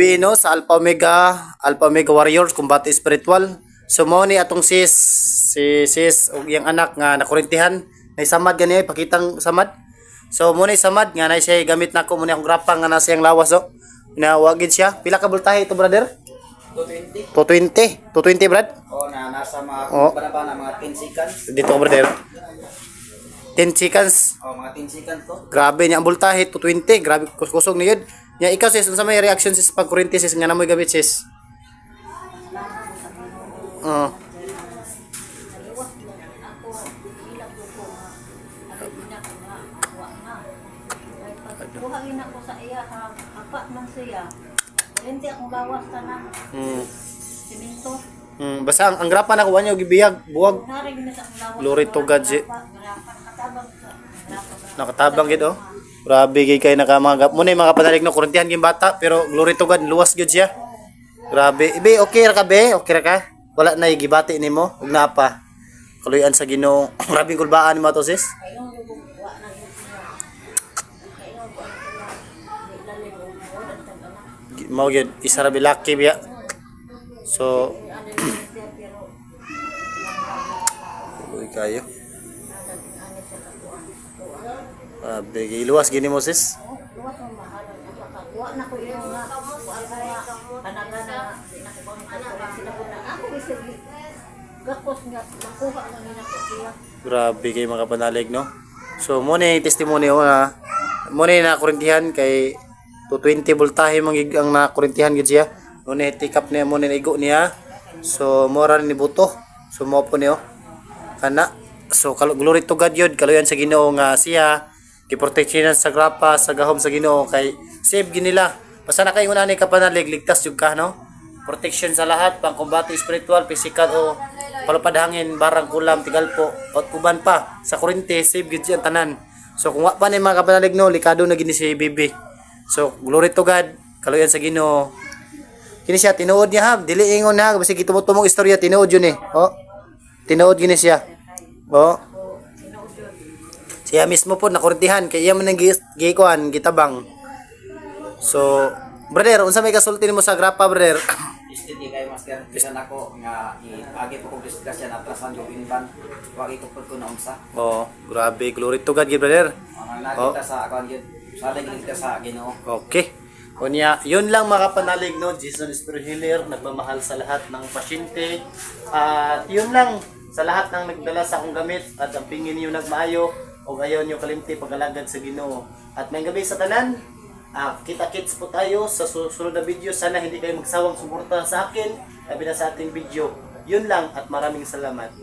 Pino sa Alpha Omega Warriors Combate Spiritual. So mo ni atong sis ug iyang anak nga nakurintihan, nay samad gani pakitang samad. So mo ni samad nga nay siya gamit nako mo ni akong grapa nga nasa iyang lawas oh. Nawagid siya. Pila ka bultahe ito, brother? 220. 220. 220, brad? O na nasa mga Oh. na mga 10 seconds. Dito, brother. 10 seconds. O mga 10 seconds to. Grabe niya ang bultahe 220. Grabe kusog ni yun. Nya ikaw sis, unsa may reaction sis pag kurente sis nga namoy gamit sis? Oh. Buhangin ako sa iya, apat man siya. Hindi akong gawas tanan. Siminto. Basta ang grapa na kuha niyo gibiyag, buwag. Naring na sa akong gawas. Glory to God, Ji. Nakatabang sa grapa. Nakatabang gid oh. Grabe gay kay nakamagap. Muna yung mga panalig no kurentihan gyud bata pero glory to God luwas gyud siya. Grabe. Ibe okay ra ka be? Okay ra ka? Wala na gibati nimo ug na pa. Kaluyan sa Ginoo. Grabe kulbaan mo to sis. Kayong wa na gyud siya. Kayong wa na laligo mo dagdag na. Mao gyud isa ra bilaki biya. So Ano yun siya pero uy kayo. ano siya kakuan. Grabe gay luwas gini mo sis. Luwas mo mahal ang napakakuha na ko yung nga. Kuha ko nga. Panagana di na ko bang sila ko na. Ako isip gakos nga nakuha nga nila ko siya. Grabe kay mga panalig no. So mo ni testimony ho na mo ni na kurentihan kay 220 voltahe mangig ang na kurentihan gid siya. Mo ni tikap niya mo ni igo niya. So mora ni buto. So mo po niyo. Kana. So glory to God yun kaluyan sa Ginoo nga siya giproteksyonan sa grapa sa gahom sa Ginoo kay save ginila. Basta na kay unani ka panalig ligtas jud ka no. Protection sa lahat pang kombate spiritual, physical o palupad hangin, barang kulam, tigalpo, at kuban pa sa kurente, save gid siya tanan. So kung wa pa ni mga kapanalig no, likado na gini si Bibi. So glory to God, kaluyan sa Ginoo. Kini siya tinuod niya ha, dili ingon ha, basta gitumot-tumong istorya tinuod yun eh. Oh. Tinuod gini siya. Oh. Siya mismo po nakurentihan kay iya man nang gikuan gitabang. So, brother, unsa may kasulti nimo sa grapa, brother? Istiti kay master bisan ako nga agi po ko diskusyon atrasan ko binban. Wagi ko pud ko na unsa. Oh, grabe, glory to God, brother. Ang nakita sa akon gyud. Sa kita sa Ginoo. Okay. Kunya, yun lang mga kapanalig no, Jason Spirit Healer, nagmamahal sa lahat ng pasyente. At yun lang sa lahat ng nagdala sa akong gamit at ang pingin niyo nagmaayo o ayaw niyo kalimti pag-alagad sa Ginoo. At may gabi sa tanan, kita-kits po tayo sa susunod na video. Sana hindi kayo magsawang suporta sa akin, labi na sa ating video. Yun lang at maraming salamat.